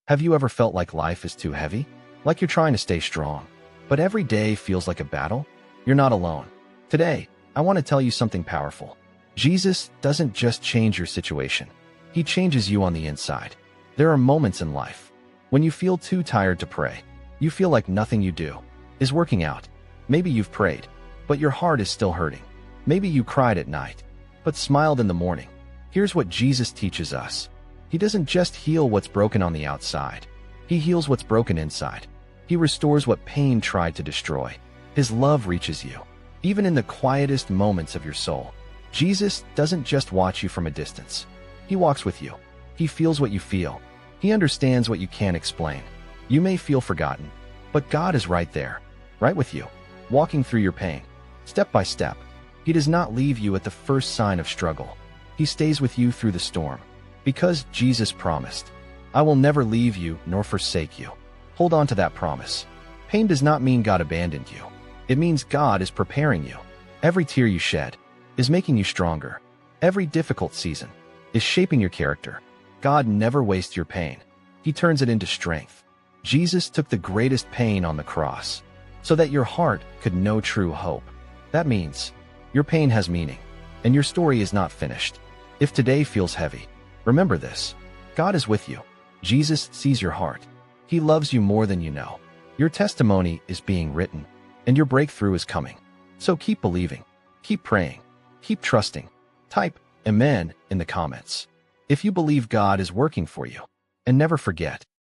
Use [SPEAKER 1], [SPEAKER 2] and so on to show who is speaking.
[SPEAKER 1] Have you ever felt like life is too heavy? Like you're trying to stay strong, but every day feels like a battle? You're not alone. Today, I want to tell you something powerful. Jesus doesn't just change your situation. He changes you on the inside. There are moments in life when you feel too tired to pray. You feel like nothing you do is working out. Maybe you've prayed, but your heart is still hurting. Maybe you cried at night, but smiled in the morning. Here's what Jesus teaches us. He doesn't just heal what's broken on the outside. He heals what's broken inside. He restores what pain tried to destroy. His love reaches you, even in the quietest moments of your soul. Jesus doesn't just watch you from a distance. He walks with you. He feels what you feel. He understands what you can't explain. You may feel forgotten, but God is right there, right with you, walking through your pain, step by step. He does not leave you at the first sign of struggle. He stays with you through the storm. Because Jesus promised, "I will never leave you nor forsake you." Hold on to that promise. Pain does not mean God abandoned you. It means God is preparing you. Every tear you shed is making you stronger. Every difficult season is shaping your character. God never wastes your pain. He turns it into strength. Jesus took the greatest pain on the cross so that your heart could know true hope. That means your pain has meaning, and your story is not finished. If today feels heavy, remember this. God is with you. Jesus sees your heart. He loves you more than you know. Your testimony is being written, and your breakthrough is coming. So keep believing, keep praying, keep trusting. Type Amen in the comments if you believe God is working for you. And never forget,